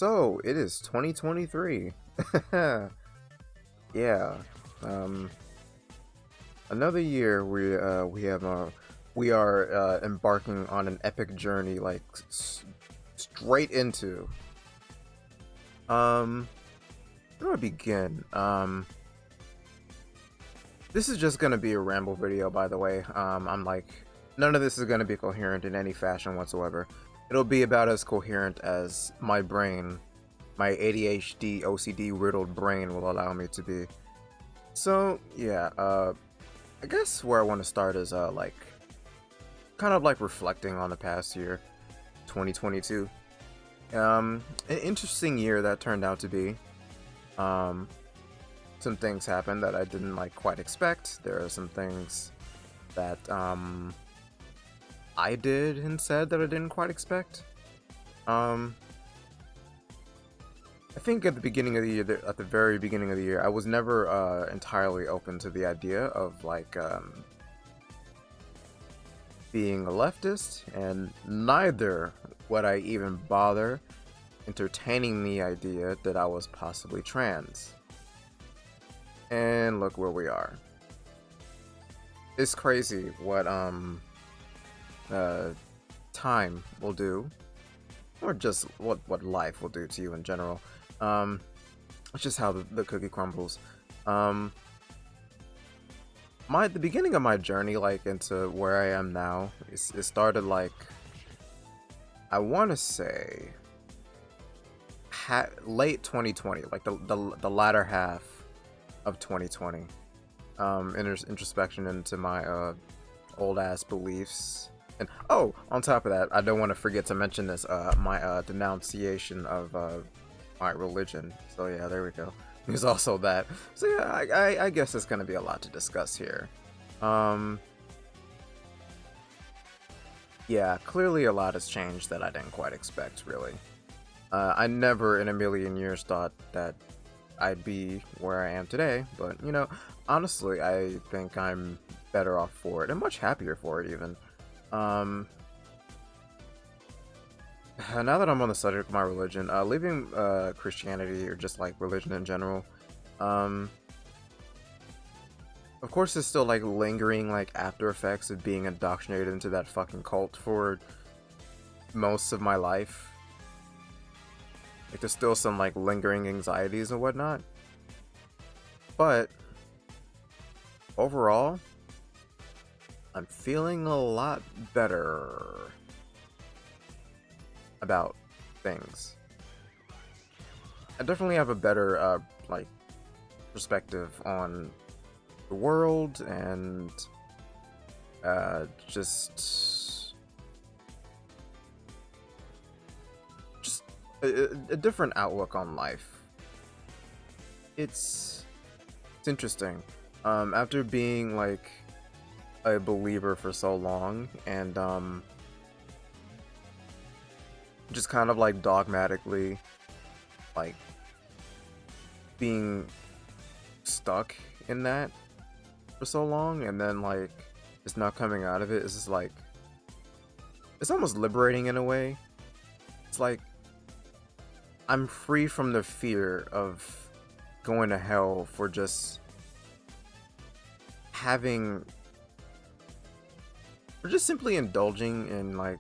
So it is 2023. Yeah. Um, Another year we are embarking on an epic journey, like straight into. Um, where do I begin? This is just gonna be a ramble video, by the way. I'm like, none of this is gonna be coherent in any fashion whatsoever. It'll be about as coherent as my brain, my ADHD, OCD riddled brain will allow me to be. So yeah, I guess where I want to start is like kind of like reflecting on the past year, 2022. An interesting year that turned out to be. Um, some things happened that I didn't like quite expect. There are some things that I did and said that I didn't quite expect. Um, I think at the beginning of the year, at the very beginning of the year, I was never entirely open to the idea of like being a leftist, and neither would I even bother entertaining the idea that I was possibly trans. And look where we are. It's crazy what uh time will do, or just what life will do to you in general. Um, it's just how the cookie crumbles. Um, the beginning of my journey, like into where I am now, it started like I want to say late 2020, like the latter half of 2020. Introspection into my old ass beliefs. And oh, on top of that, I don't want to forget to mention this my denunciation of my religion. So yeah, there we go. There's also that. So yeah, I guess there's gonna be a lot to discuss here. Um, yeah, clearly a lot has changed that I didn't quite expect. Really, I never in a million years thought that I'd be where I am today. But you know, honestly, I think I'm better off for it and much happier for it even. Um, Now that I'm on the subject of my religion, leaving Christianity or just like religion in general, um, of course, there's still like lingering like after effects of being indoctrinated into that fucking cult for most of my life. Like, there's still some like lingering anxieties and whatnot, but overall, I'm feeling a lot better about things. I definitely have a better like perspective on the world and just a different outlook on life. It's it's interesting. After being like a believer for so long and just kind of like dogmatically like being stuck in that for so long, and then like just not coming out of it, it's just like it's almost liberating in a way. It's like I'm free from the fear of going to hell for just having or just simply indulging in like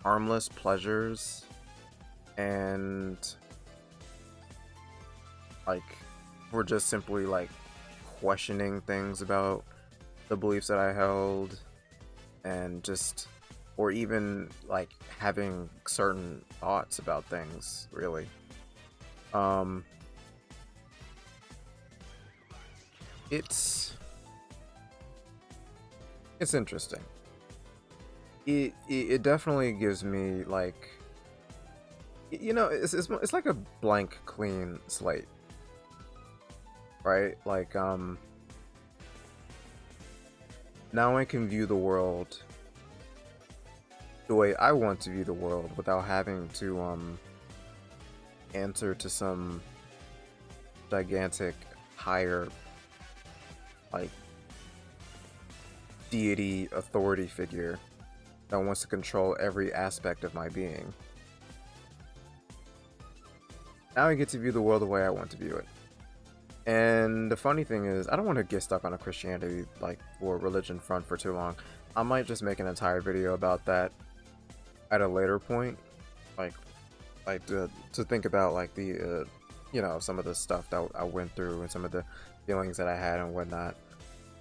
harmless pleasures and like we're just simply like questioning things about the beliefs that I held and just or even like having certain thoughts about things really. um it's it's interesting. It definitely gives me like you know it's like a blank clean slate, right? Like now I can view the world the way I want to view the world without having to answer to some gigantic higher like deity authority figure that wants to control every aspect of my being. Now I get to view the world the way I want to view it. And the funny thing is, I don't want to get stuck on a Christianity, like, or religion front for too long. I might just make an entire video about that at a later point, like to think about, like, the, you know, some of the stuff that I went through and some of the feelings that I had and whatnot.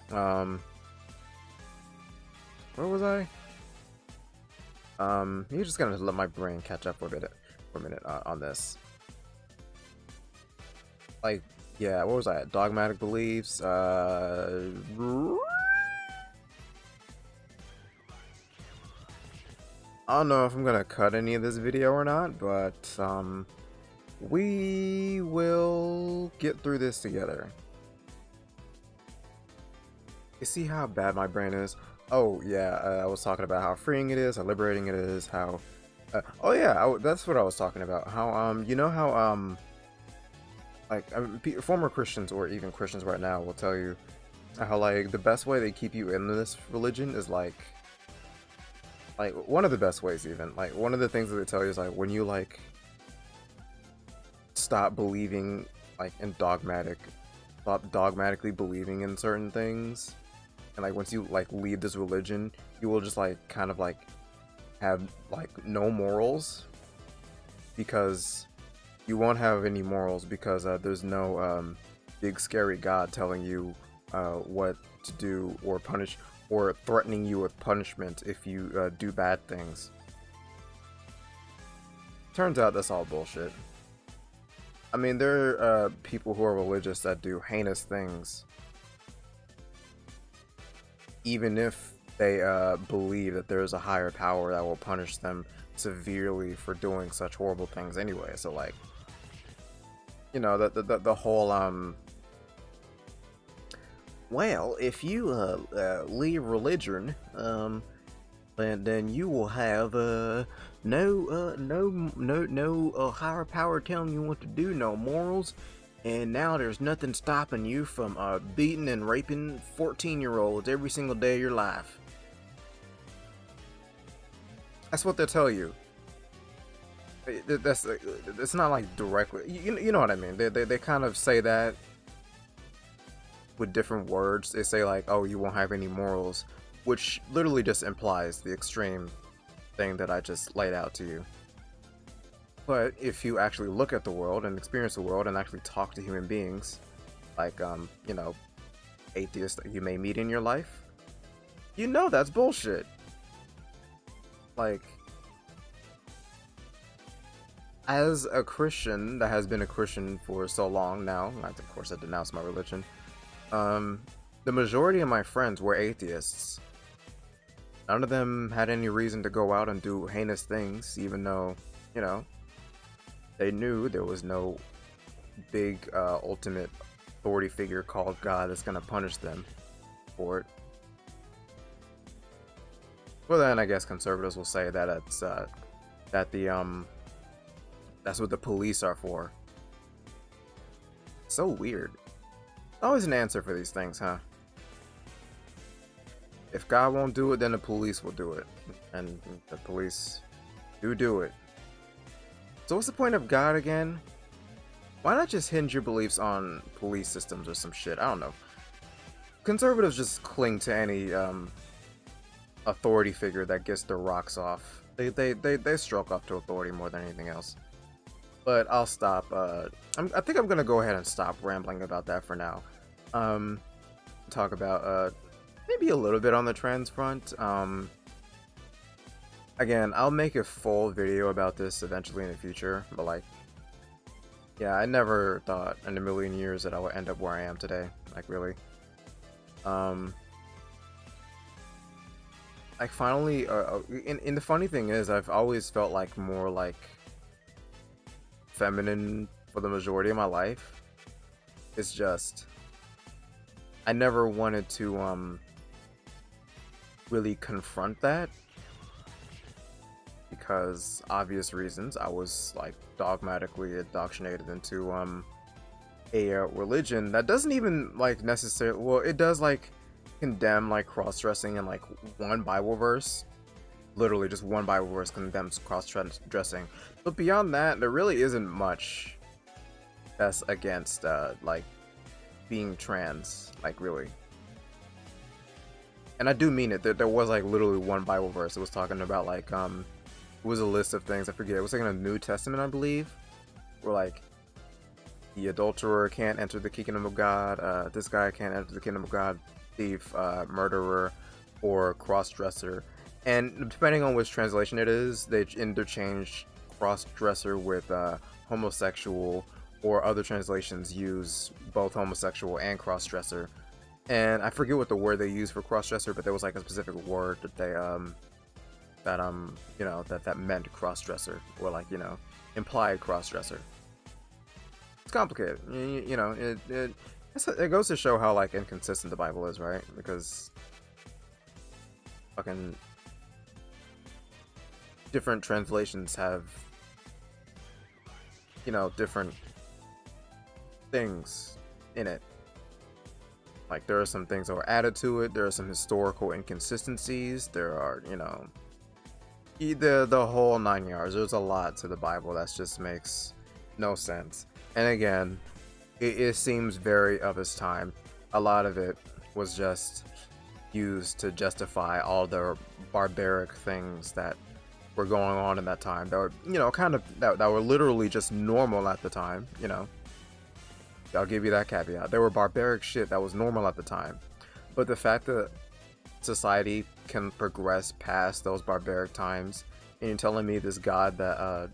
Where was I? You're just gonna let my brain catch up for a minute on this. Like, yeah, what was I at? Dogmatic beliefs. I don't know if I'm gonna cut any of this video or not, but we will get through this together. You see how bad my brain is? Oh yeah, I was talking about how freeing it is, how liberating it is, how oh yeah, that's what I was talking about. How you know how like former Christians or even Christians right now will tell you how, like, the best way they keep you in this religion is like one of the best ways, even like one of the things that they tell you is like when you like stop believing like in dogmatically believing in certain things, and like once you like leave this religion, you will just like kind of like have like no morals, because you won't have any morals because there's no big scary God telling you what to do or punish or threatening you with punishment if you do bad things. Turns out that's all bullshit. I mean, there are people who are religious that do heinous things, even if they believe that there's a higher power that will punish them severely for doing such horrible things anyway. So like, you know, the whole well, if you leave religion, then you will have no higher power telling you what to do, no morals, and now there's nothing stopping you from beating and raping 14-year-olds every single day of your life. That's what they'll tell you. It's not like directly, you know what I mean. They kind of say that with different words. They say like, oh, you won't have any morals, which literally just implies the extreme thing that I just laid out to you. But if you actually look at the world and experience the world and actually talk to human beings, like you know, atheists that you may meet in your life, you know that's bullshit. Like, as a Christian that has been a Christian for so long now, of course I denounced my religion, the majority of my friends were atheists. None of them had any reason to go out and do heinous things, even though, you know, they knew there was no big ultimate authority figure called God that's gonna punish them for it. Well, then I guess conservatives will say that it's that's what the police are for. So weird. Always an answer for these things, huh? If God won't do it, then the police will do it. And the police do it. So what's the point of God again? Why not just hinge your beliefs on police systems or some shit? I don't know. Conservatives just cling to any authority figure that gets their rocks off. They stroke up to authority more than anything else. But I'll stop. I think I'm gonna go ahead and stop rambling about that for now. Talk about maybe a little bit on the trans front. Again, I'll make a full video about this eventually in the future. But like, yeah, I never thought in a million years that I would end up where I am today. Like, really. Like, finally, and the funny thing is, I've always felt like more like feminine for the majority of my life. It's just I never wanted to really confront that because obvious reasons. I was like dogmatically indoctrinated into a religion that doesn't even like necessarily, well, it does like condemn like cross-dressing, and like one Bible verse, literally just one Bible verse condemns cross-dressing, but beyond that there really isn't much that's against like being trans, like really. And I do mean it. There was like literally one Bible verse that was talking about like it was a list of things, I forget, it was like in the New Testament, I believe, where like the adulterer can't enter the kingdom of God, this guy can't enter the kingdom of God, thief, murderer, or cross-dresser. And depending on which translation it is, they interchange cross-dresser with homosexual, or other translations use both homosexual and cross-dresser. And I forget what the word they use for cross-dresser, but there was like a specific word that they you know, that meant cross-dresser, or like, you know, implied cross-dresser. It's complicated, you know. It goes to show how like inconsistent the Bible is, right? Because fucking different translations have, you know, different things in it. Like there are some things that were added to it. There are some historical inconsistencies. There are, you know, the whole 9 yards. There's a lot to the Bible that just makes no sense. And again, it seems very of its time. A lot of it was just used to justify all the barbaric things that were going on in that time. That were, you know, kind of that were literally just normal at the time. You know, I'll give you that caveat. There were barbaric shit that was normal at the time, but the fact that society can progress past those barbaric times, and you're telling me this God that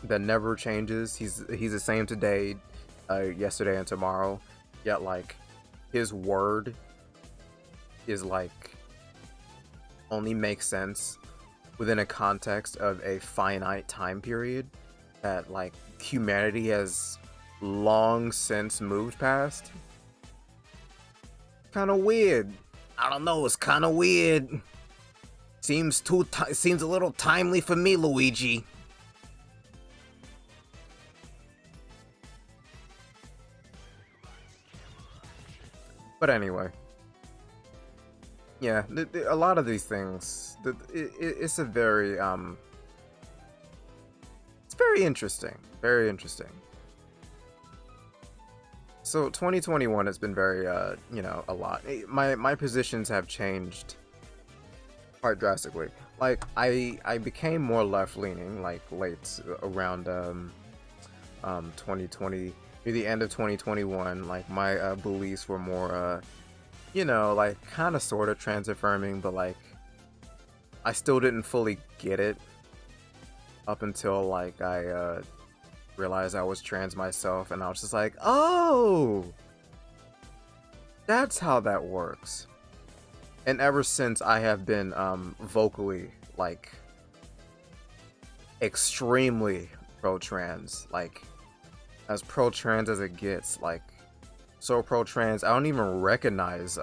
that never changes, he's the same today, yesterday, and tomorrow, yet like his word is like only makes sense within a context of a finite time period that like humanity has long since moved past. Kind of weird. I don't know, it's kind of weird. Seems a little timely for me, Luigi. But anyway, yeah, a lot of these things, it's a very it's very interesting, very interesting. So 2021 has been very you know, a lot. My positions have changed quite drastically. Like I became more left leaning like late around 2020, near the end of 2021. Like my beliefs were more you know, like kind of sort of trans affirming, but like I still didn't fully get it up until like I realized I was trans myself, and I was just like, oh, that's how that works. And ever since, I have been vocally like extremely pro-trans, like as pro-trans as it gets, like so pro-trans I don't even recognize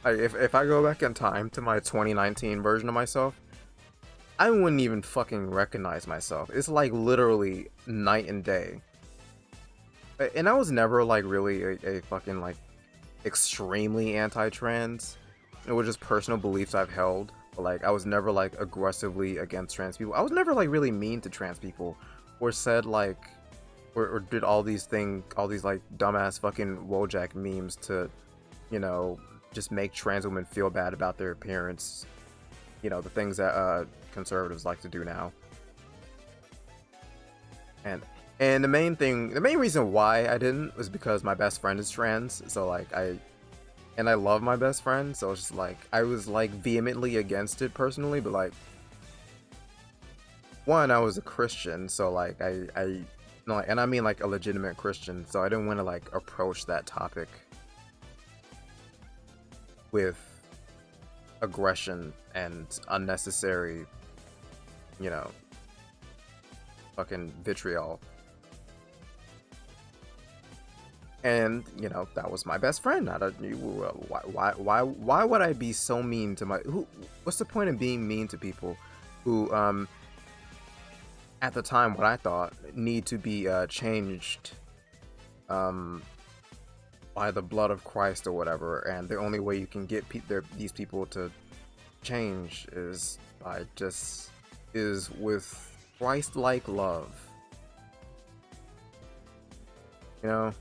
if I go back in time to my 2019 version of myself, I wouldn't even fucking recognize myself. It's like literally night and day. And I was never like really a fucking like extremely anti-trans. It was just personal beliefs I've held. But like I was never like aggressively against trans people. I was never like really mean to trans people, or said like or did all these like dumbass fucking Wojak memes to, you know, just make trans women feel bad about their appearance. You know, the things that conservatives like to do now. And the main reason why I didn't was because my best friend is trans. So like I love my best friend, so it's just like I was like vehemently against it personally, but like one, I was a Christian, so like I no, and I mean like a legitimate Christian, so I didn't want to like approach that topic with aggression and unnecessary, you know, fucking vitriol. And you know, that was my best friend. Why would I be so mean to what's the point of being mean to people who at the time, what I thought need to be changed by the blood of Christ or whatever, and the only way you can get these people to change is with Christ-like love. You know,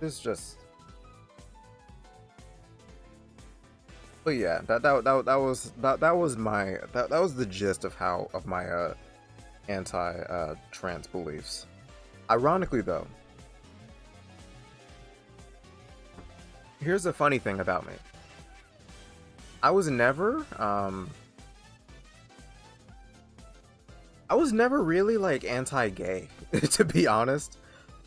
it's just. But yeah, that was my that was the gist of how of my anti trans beliefs. Ironically, though, here's the funny thing about me. I was never really like anti-gay, to be honest.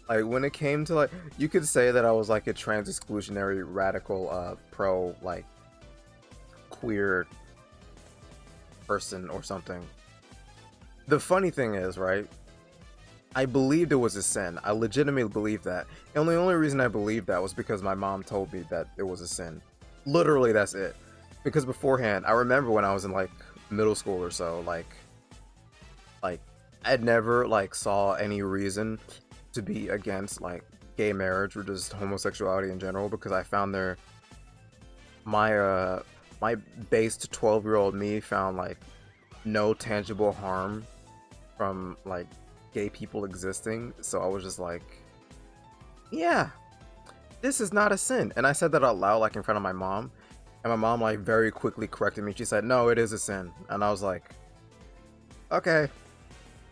Like when it came to like, you could say that I was like a trans exclusionary radical pro like queer person or something. The funny thing is, right? I believed it was a sin. I legitimately believed that. And the only reason I believed that was because my mom told me that it was a sin. Literally, that's it. Because beforehand, I remember when I was in like middle school or so, like I'd never like saw any reason to be against like gay marriage or just homosexuality in general, because I found my based 12-year-old me found like no tangible harm from like gay people existing. So I was just like, yeah, this is not a sin. And I said that out loud, like in front of my mom, and my mom like very quickly corrected me. She said, no, it is a sin. And I was like, okay.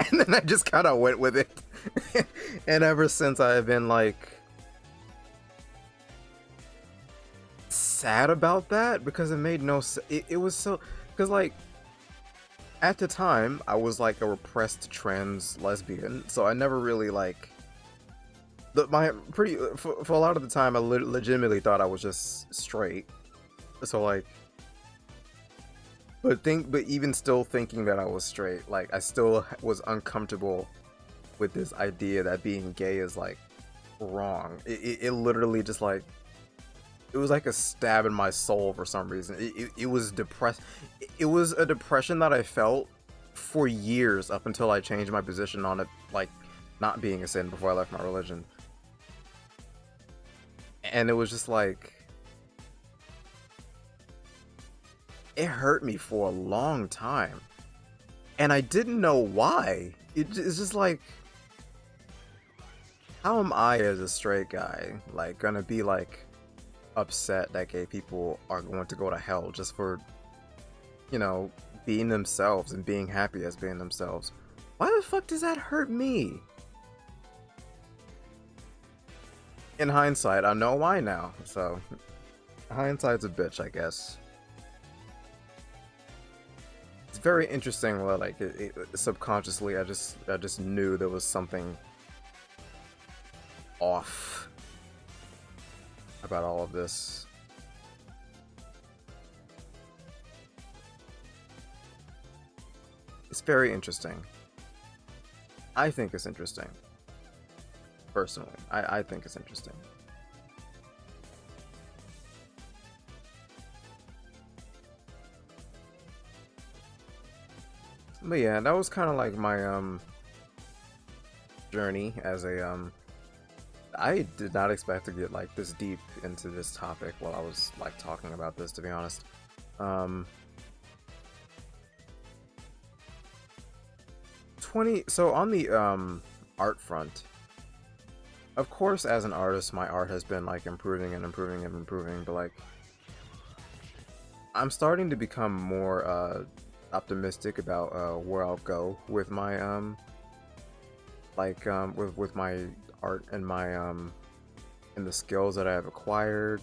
And then I just kind of went with it. And ever since, I have been like sad about that, because it made no sense. It was so, because like at the time I was like a repressed trans lesbian, so I never really like for a lot of the time I legitimately thought I was just straight. So like, but even still thinking that I was straight, like I still was uncomfortable with this idea that being gay is like wrong. It literally just like, it was like a stab in my soul for some reason. It was depressed. It was a depression that I felt for years up until I changed my position on it, like not being a sin, before I left my religion. And it was just like, it hurt me for a long time. And I didn't know why. It's just like, how am I as a straight guy like gonna be like upset that gay people are going to go to hell just for, you know, being themselves and being happy as being themselves? Why the fuck does that hurt me? In hindsight, I know why now. So hindsight's a bitch, I guess. It's very interesting that like subconsciously I just knew there was something off about all of this. It's very interesting. I think it's interesting. Personally, I think it's interesting. But yeah, that was kind of like my journey as a I did not expect to get like this deep into this topic while I was like talking about this, to be honest. Um 20 so on the art front, of course, as an artist, my art has been like improving and improving and improving, but like I'm starting to become more optimistic about where I'll go with my with my art and my and the skills that I have acquired,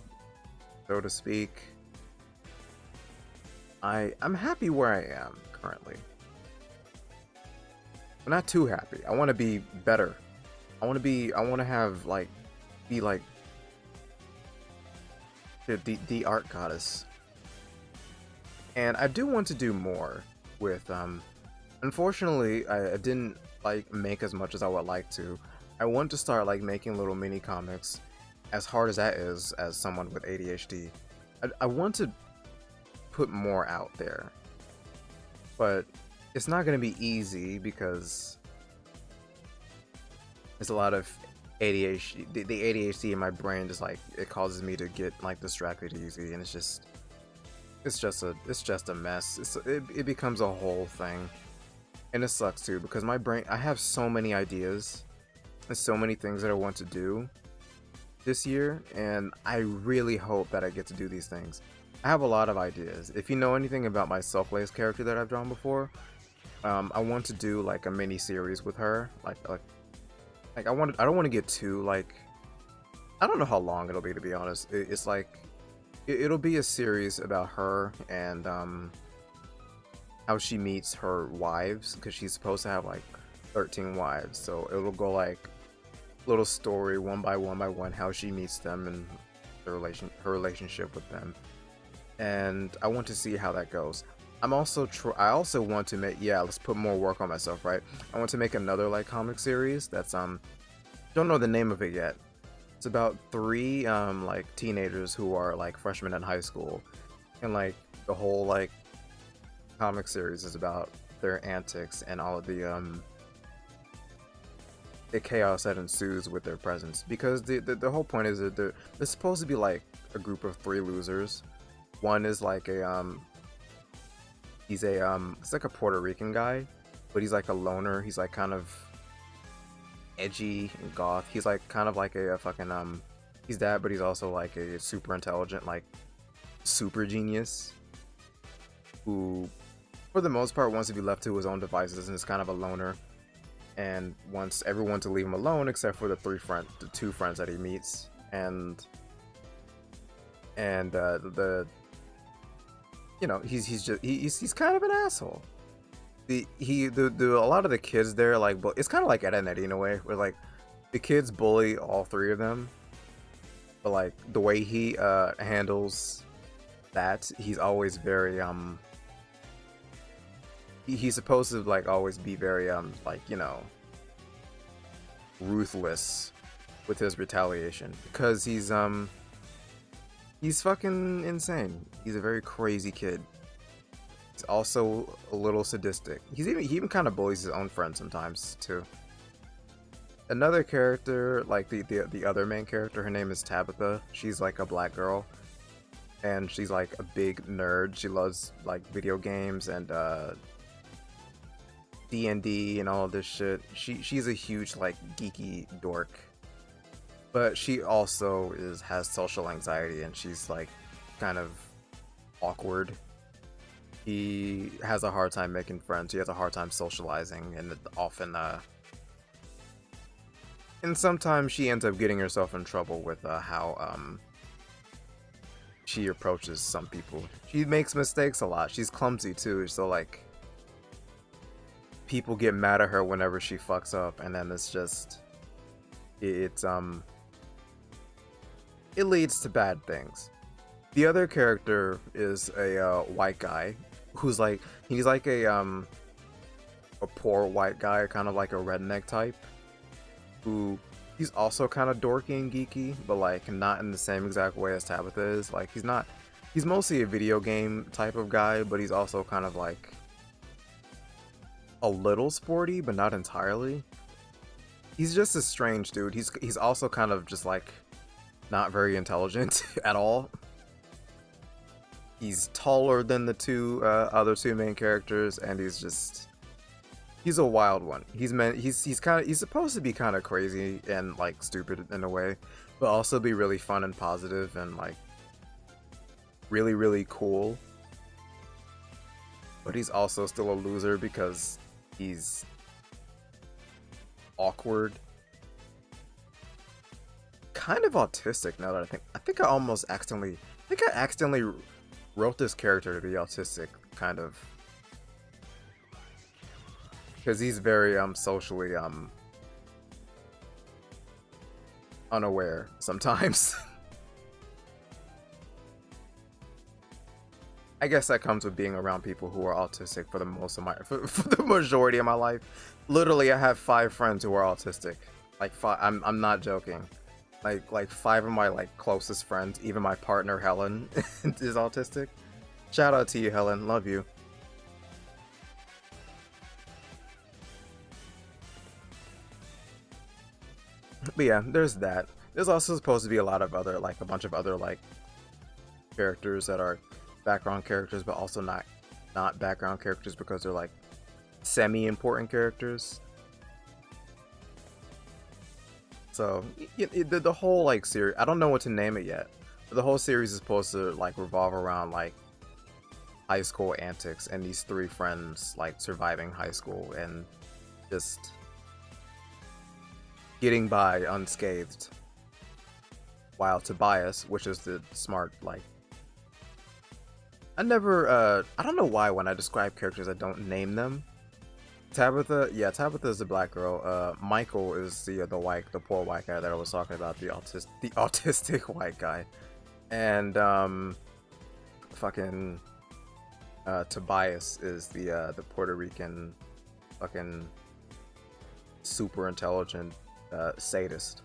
so to speak. I'm happy where I am currently. I'm not too happy. I want to be better. I want to have like be like the art goddess. And I do want to do more with unfortunately I didn't like make as much as I would like to. I want to start like making little mini comics, as hard as that is as someone with ADHD. I want to put more out there, but it's not going to be easy because there's a lot of ADHD. The ADHD in my brain just like, it causes me to get like distracted easy, and it's it's just a mess. It becomes a whole thing, and it sucks too because my brain, I have so many ideas and so many things that I want to do this year, and I really hope that I get to do these things. I have a lot of ideas. If you know anything about my Selflace character that I've drawn before, I want to do like a mini series with her. Like I don't want to get too like, I don't know how long it'll be, to be honest. It's like it'll be a series about her and how she meets her wives, because she's supposed to have like 13 wives. So it'll go like little story one by one how she meets them and her relationship with them. And I want to see how that goes. I also want to make, yeah, let's put more work on myself, right? I want to make another like comic series that's don't know the name of it yet. It's about three like teenagers who are like freshmen in high school, and like the whole like comic series is about their antics and all of the chaos that ensues with their presence. Because the whole point is that they're supposed to be like a group of three losers. One is like he's it's like a Puerto Rican guy, but he's like a loner. He's like kind of edgy and goth. He's like kind of like a fucking he's that, but he's also like a super intelligent, like super genius who for the most part wants to be left to his own devices and is kind of a loner and wants everyone to leave him alone except for the two friends that he meets. And the you know, he's kind of an asshole. A lot of the kids there, like, it's kind of like Ed and Eddie in a way, where like the kids bully all three of them, but like the way he handles that, he's always very he's supposed to like always be very like, you know, ruthless with his retaliation, because he's fucking insane. He's a very crazy kid. He's also a little sadistic. He even kind of bullies his own friends sometimes too. Another character, like the other main character, her name is Tabitha. She's like a black girl, and she's like a big nerd. She loves like video games and D&D and all of this shit. She's a huge like geeky dork, but she also has social anxiety, and she's like kind of awkward. He has a hard time making friends. He has a hard time socializing, and often and sometimes she ends up getting herself in trouble with how she approaches some people. She makes mistakes a lot. She's clumsy too, so like people get mad at her whenever she fucks up, and then it's just it leads to bad things. The other character is a white guy who's like, he's like a poor white guy, kind of like a redneck type, who he's also kind of dorky and geeky, but like not in the same exact way as Tabitha is. Like he's mostly a video game type of guy, but he's also kind of like a little sporty, but not entirely. He's just a strange dude. He's also kind of just like not very intelligent at all. He's taller than the other two main characters, and he's a wild one. He's supposed to be kind of crazy and like stupid in a way, but also be really fun and positive and like really, really cool. But he's also still a loser because he's awkward, kind of autistic. Now that I think I accidentally wrote this character to be autistic, kind of, because he's very socially unaware sometimes. I guess that comes with being around people who are autistic for the majority of my life. Literally, I have 5 friends who are autistic. Like 5, I'm not joking. Like 5 of my like closest friends, even my partner Helen is autistic. Shout out to you, Helen. Love you. But yeah, there's that. There's also supposed to be a bunch of other like characters that background characters, but also not background characters because they're like semi-important characters. So the whole like series, I don't know what to name it yet, but the whole series is supposed to like revolve around like high school antics and these three friends like surviving high school and just getting by unscathed, while Tobias, which is the smart, like, I don't know why when I describe characters I don't name them. Tabitha is the black girl. Michael is the poor white guy that I was talking about, the autistic white guy. And fucking Tobias is the Puerto Rican fucking super intelligent sadist.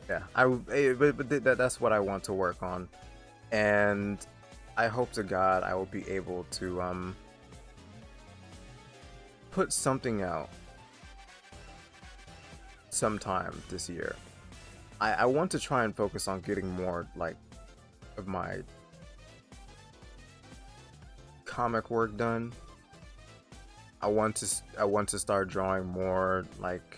Yeah, that's what I want to work on, and I hope to God I will be able to put something out sometime this year. I want to try and focus on getting more like of my comic work done. I want to start drawing more, like,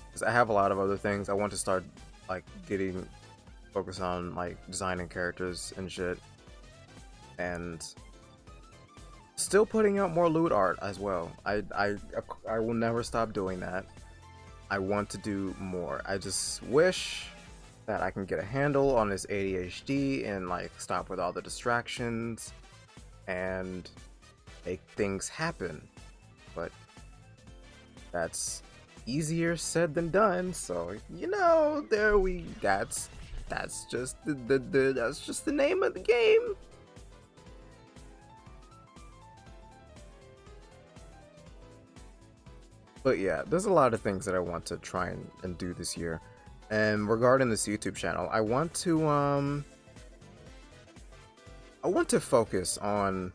because I have a lot of other things. I want to start like getting focused on like designing characters and shit, and still putting out more loot art as well. I will never stop doing that. I want to do more. I just wish that I can get a handle on this ADHD and like stop with all the distractions and make things happen. But that's easier said than done. So that's just that's just the name of the game. But yeah, there's a lot of things that I want to try and do this year. And regarding this YouTube channel, I want to focus on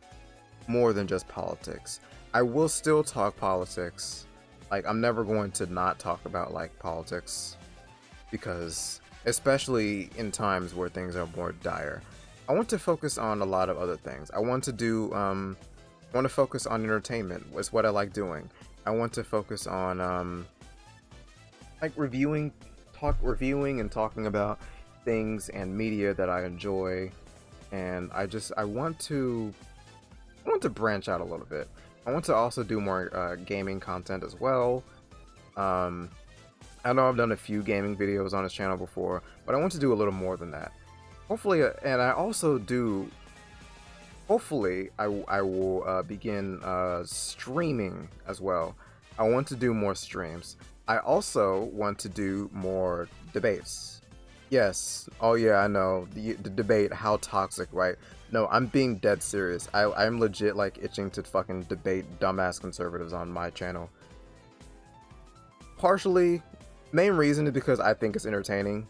more than just politics. I will still talk politics. Like, I'm never going to not talk about like politics, because especially in times where things are more dire, I want to focus on a lot of other things. I want to focus on entertainment. It's what I like doing. I want to focus on like reviewing and talking about things and media that I enjoy, and I want to branch out a little bit. I want to also do more gaming content as well. I know I've done a few gaming videos on this channel before, but I want to do a little more than that. Hopefully, and I also do. Hopefully, I will begin streaming as well. I want to do more streams. I also want to do more debates. Yes. Oh yeah, I know. The debate, how toxic, right? No, I'm being dead serious. I'm legit like itching to fucking debate dumbass conservatives on my channel. Partially, main reason is because I think it's entertaining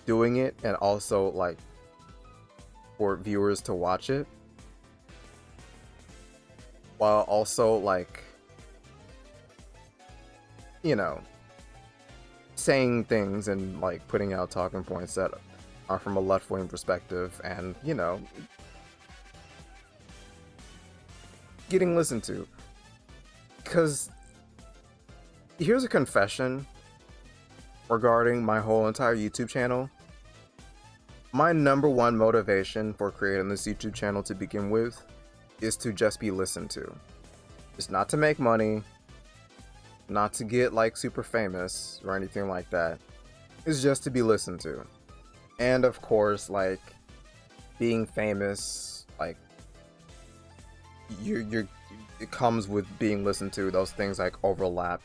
doing it, and also like for viewers to watch it, while also like, saying things and like putting out talking points that are from a left-wing perspective, and getting listened to. Because here's a confession regarding my whole entire YouTube channel. My number one motivation for creating this YouTube channel to begin with is to just be listened to. It's not to make money, not to get like super famous or anything like that. It's just to be listened to. And of course, like, being famous, like, it comes with being listened to. Those things like overlap.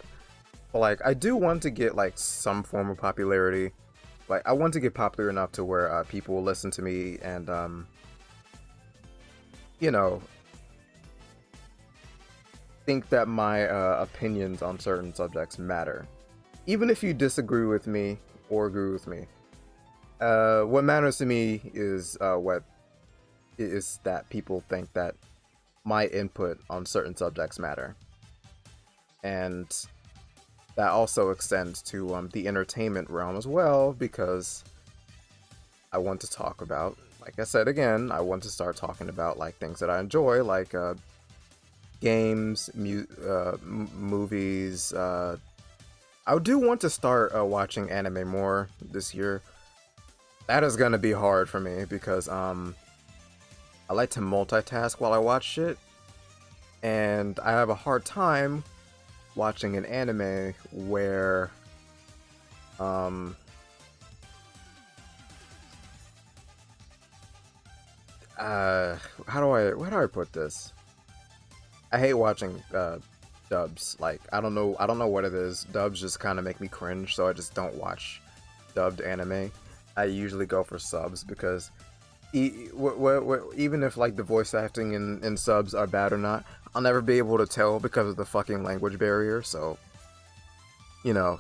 But like, I do want to get like some form of popularity. Like, I want to get popular enough to where people will listen to me and think that my opinions on certain subjects matter. Even if you disagree with me or agree with me, what matters to me is that people think that my input on certain subjects matter. And that also extends to the entertainment realm as well, because I want to talk about, like I said again, I want to start talking about like things that I enjoy, like games, movies. I do want to start watching anime more this year. That is gonna be hard for me because I like to multitask while I watch shit, and I have a hard time watching an anime where um how do I put this? I hate watching dubs. Like I don't know what it is. Dubs just kind of make me cringe, so I just don't watch dubbed anime. I usually go for subs because even if like the voice acting in subs are bad or not, I'll never be able to tell because of the fucking language barrier. So you know,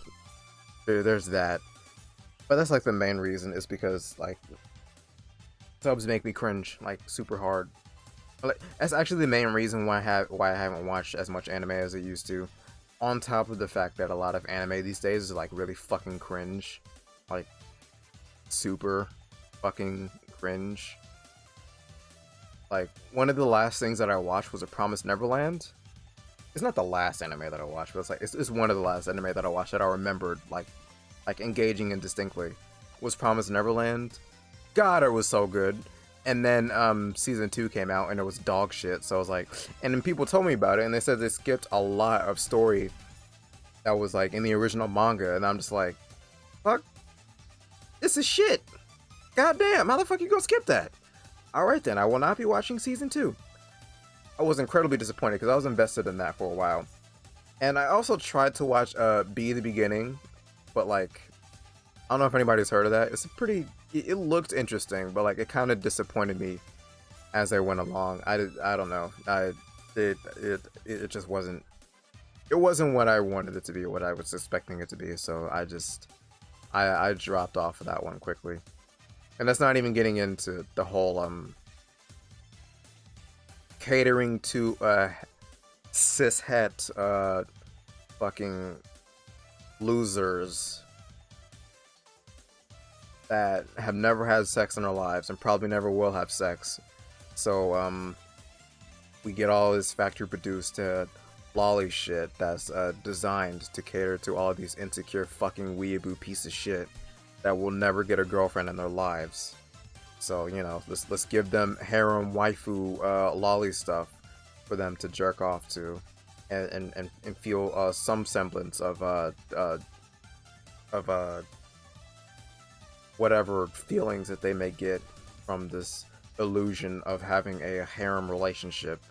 there's that. But that's like the main reason is because like subs make me cringe like super hard. Like, that's actually the main reason why I haven't watched as much anime as I used to. On top of the fact that a lot of anime these days is like really fucking cringe, like super fucking cringe. Like one of the last things that I watched was A Promised Neverland. It's not the last anime that I watched, but it's like it's one of the last anime that I watched that I remembered like engaging and distinctly was Promised Neverland. God, it was so good. And then season 2 came out and it was dog shit. So I was like, and then people told me about it and they said they skipped a lot of story that was like in the original manga, and I'm just like, fuck, this is shit. God damn, how the fuck you gonna skip that? Alright then, I will not be watching season 2. I was incredibly disappointed because I was invested in that for a while. And I also tried to watch Be the Beginning, but like I don't know if anybody's heard of that. It's a pretty. It looked interesting, but like it kind of disappointed me as I went along. I don't know. It just wasn't. It wasn't what I wanted it to be, what I was expecting it to be. So I dropped off of that one quickly. And that's not even getting into the whole catering to cishet fucking losers that have never had sex in their lives and probably never will have sex. So we get all this factory produced lolly shit that's designed to cater to all of these insecure fucking weeaboo piece of shit that will never get a girlfriend in their lives. So let's give them harem waifu lolly stuff for them to jerk off to, and feel some semblance of whatever feelings that they may get from this illusion of having a harem relationship.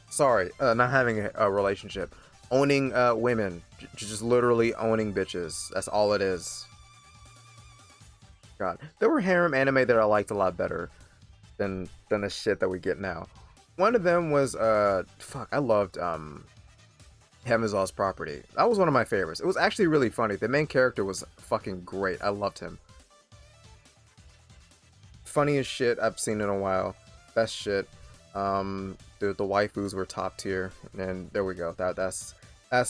Sorry, not having a relationship. Owning women. Just literally owning bitches. That's all it is. God. There were harem anime that I liked a lot better than the shit that we get now. One of them was, I loved, Heaven's Lost Property. That was one of my favorites. It was actually really funny. The main character was fucking great. I loved him. Funniest shit I've seen in a while. Best shit. The waifus were top tier, and there we go. That's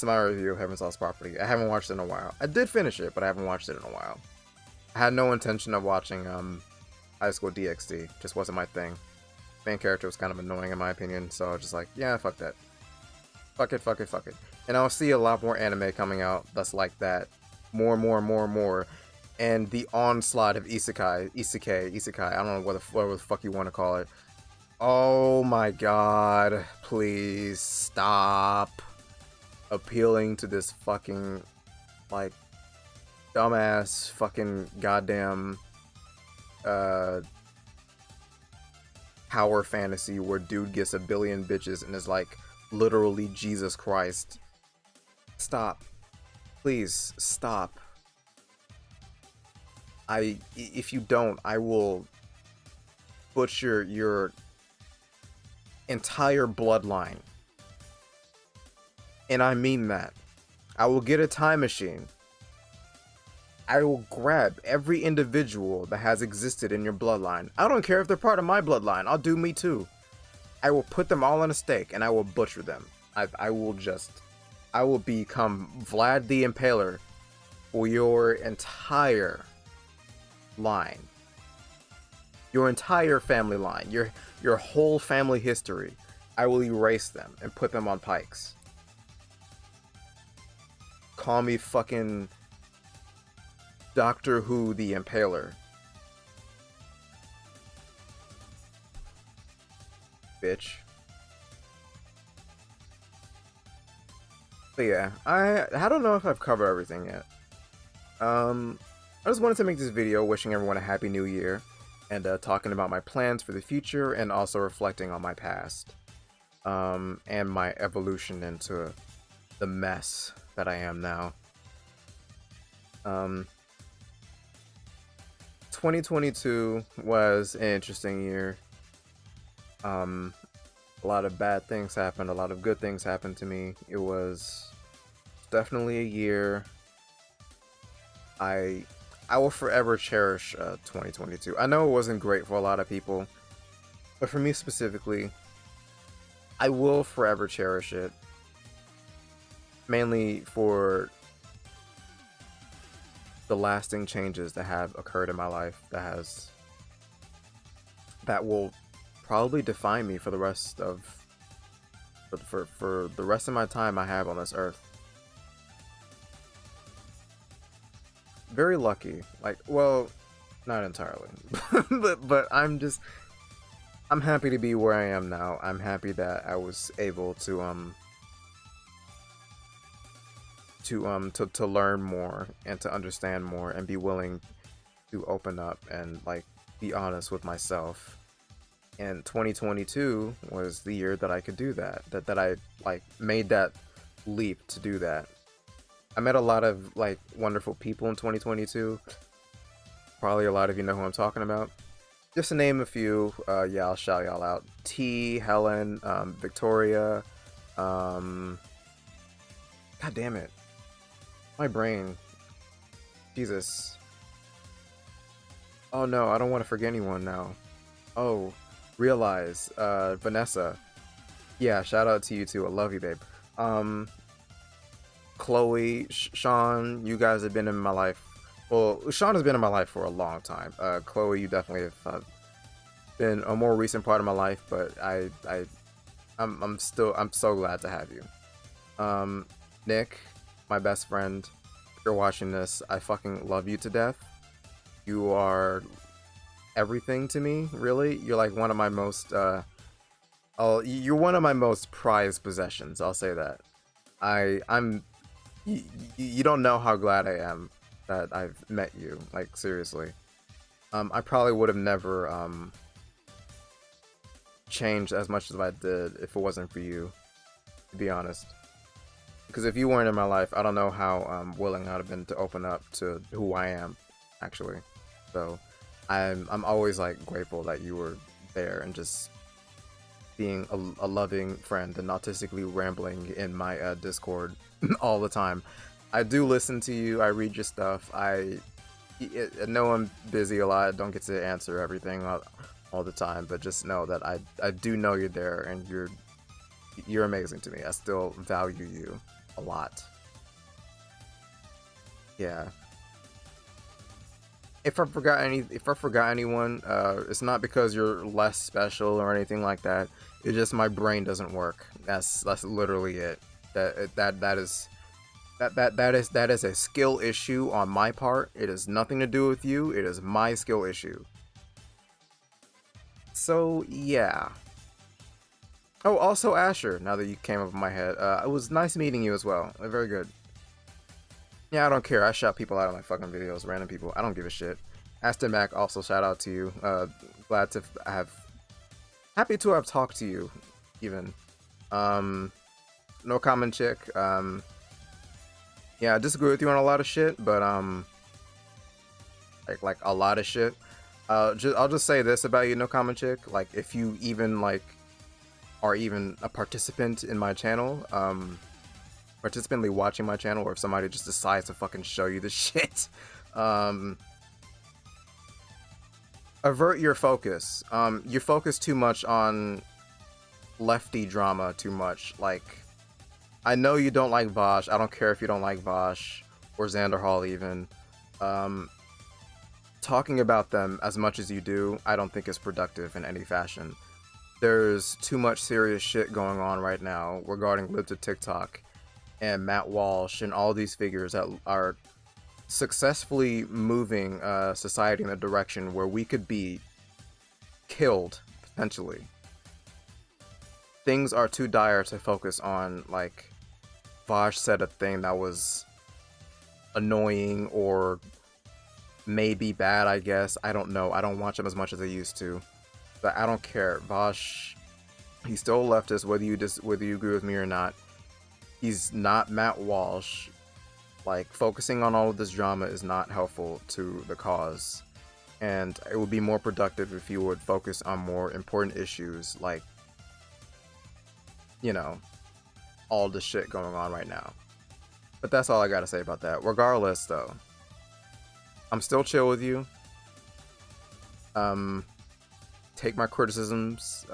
my review of Heaven's Lost Property. I haven't watched it in a while. I did finish it, but I haven't watched it in a while. I had no intention of watching High School DxD. Just wasn't my thing. Main character was kind of annoying in my opinion, so I was just like, yeah, fuck that. Fuck it. And I'll see a lot more anime coming out that's like that. More. And the onslaught of isekai, I don't know what the fuck you want to call it. Oh my god, please stop appealing to this fucking, like, dumbass fucking goddamn power fantasy where dude gets a billion bitches and is like literally Jesus Christ. Stop. Please stop. If you don't, I will butcher your entire bloodline. And I mean that. I will get a time machine. I will grab every individual that has existed in your bloodline. I don't care if they're part of my bloodline. I'll do me too. I will put them all on a stake and I will butcher them. I will become Vlad the Impaler for your entire line, your entire family line, your whole family history, I will erase them and put them on pikes. Call me fucking Doctor Who the Impaler. Bitch. But yeah, I don't know if I've covered everything yet. I just wanted to make this video wishing everyone a happy new year and talking about my plans for the future and also reflecting on my past and my evolution into the mess that I am now. 2022 was an interesting year. A lot of bad things happened, a lot of good things happened to me. It was definitely a year I will forever cherish 2022. I know it wasn't great for a lot of people, but for me specifically, I will forever cherish it. Mainly for the lasting changes that have occurred in my life that will probably define me for the rest of for the rest of my time I have on this earth. Very lucky, like, well, not entirely, but I'm happy to be where I am now. I'm happy that I was able to learn more and to understand more and be willing to open up and like be honest with myself. And 2022 was the year that I could do that. That I like made that leap to do that. I met a lot of like wonderful people in 2022. Probably a lot of you know who I'm talking about. Just to name a few, yeah, I'll shout y'all out. T, Helen, Victoria, God damn it. My brain. Jesus. Oh no, I don't want to forget anyone now. Oh, Realize, Vanessa. Yeah, shout out to you too. I love you, babe. Chloe, Sean, you guys have been in my life. Well, Sean has been in my life for a long time. Chloe, you definitely have been a more recent part of my life, but I'm so glad to have you. Nick, my best friend, if you're watching this, I fucking love you to death. You are everything to me, really. You're like one of my most you're one of my most prized possessions, I'll say that. You don't know how glad I am that I've met you, like seriously. I probably would have never changed as much as I did if it wasn't for you, to be honest. Because if you weren't in my life, I don't know how willing I'd have been to open up to who I am, actually. So I'm always like grateful that you were there and just being a loving friend and autistically rambling in my Discord all the time. I do listen to you. I read your stuff. I know I'm busy a lot. I don't get to answer everything all the time, but just know that I do know you're there and you're amazing to me. I still value you a lot. Yeah. If I forgot anyone, it's not because you're less special or anything like that. It's just my brain doesn't work. That's literally it. That is a skill issue on my part. It has nothing to do with you. It is my skill issue. So yeah. Oh, also Asher. Now that you came up in my head, it was nice meeting you as well. Very good. Yeah, I don't care. I shout people out of my fucking videos, random people. I don't give a shit. Aston Mac, also shout out to you. Glad to happy to have talked to you, even. No Common Chick. Yeah, I disagree with you on a lot of shit, but like a lot of shit. I'll just say this about you, No Common Chick. Like, if you even like are even a participant in my channel, participantly watching my channel, or if somebody just decides to fucking show you the shit, avert your focus. You focus too much on lefty drama too much. Like, I know you don't like Vosh. I don't care if you don't like Vosh or Xander Hall even. talking about them as much as you do, I don't think is productive in any fashion. There's too much serious shit going on right now regarding Libs of TikTok and Matt Walsh and all these figures that are successfully moving society in a direction where we could be killed, potentially. Things are too dire to focus on, like, Vosh said a thing that was annoying or maybe bad, I guess. I don't know. I don't watch him as much as I used to. But I don't care. Vosh, he's still a leftist, whether you agree with me or not. He's not Matt Walsh. Like, focusing on all of this drama is not helpful to the cause. And it would be more productive if you would focus on more important issues, like, you know, all the shit going on right now. But that's all I gotta say about that. Regardless, though, I'm still chill with you. Take my criticisms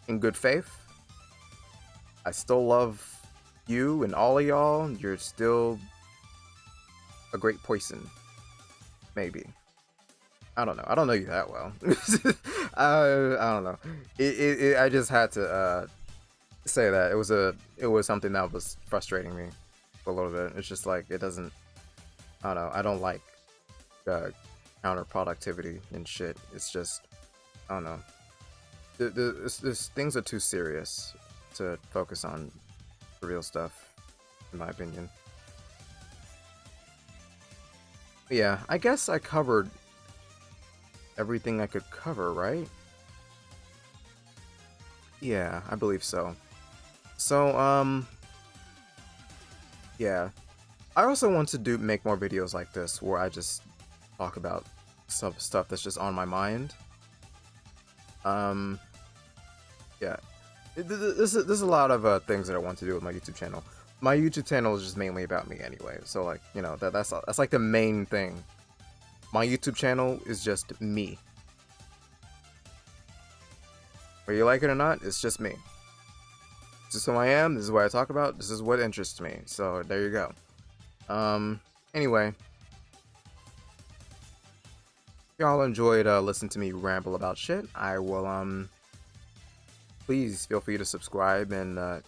in good faith. I still love you and all of y'all. You're still a great person. Maybe. I don't know. I don't know you that well. I don't know. I just had to say that it was something that was frustrating me a little bit. It's just like, it doesn't. I don't know. I don't like counterproductivity and shit. It's just, I don't know. This things are too serious to focus on real stuff, in my opinion. But yeah, I guess I covered everything I could cover, right? Yeah, I believe so. So, yeah. I also want to make more videos like this where I just talk about some stuff that's just on my mind. Yeah. There's a lot of things that I want to do with my YouTube channel. My YouTube channel is just mainly about me anyway, so, like, you know, that's like the main thing. My YouTube channel is just me. Whether you like it or not, it's just me. This is who I am, this is what I talk about, this is what interests me. So there you go. Anyway. Y'all enjoyed listening to me ramble about shit. I will please feel free to subscribe and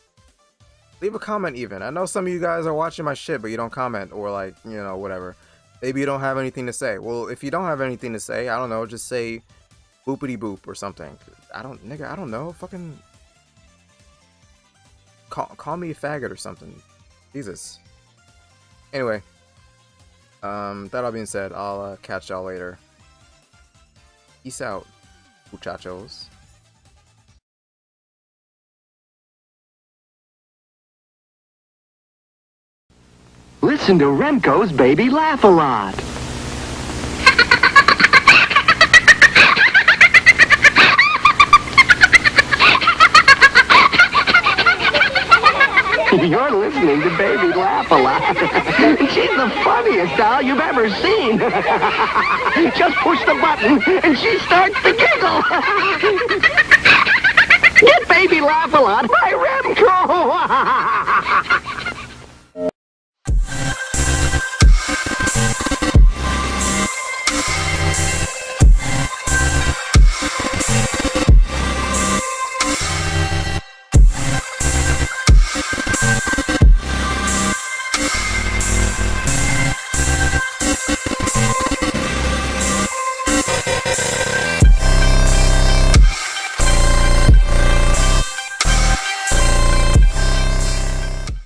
leave a comment even. I know some of you guys are watching my shit, but you don't comment, or, like, you know, whatever. Maybe you don't have anything to say. Well, if you don't have anything to say, I don't know, just say boopity boop or something. I don't know. Fucking call me a faggot or something. Jesus. Anyway, that all being said, I'll catch y'all later. Peace out, muchachos. Listen to Remco's Baby Laugh a Lot. You're listening to Baby Laugh a Lot. She's the funniest doll you've ever seen. Just push the button and she starts to giggle. Get Baby Laugh a Lot by Remco.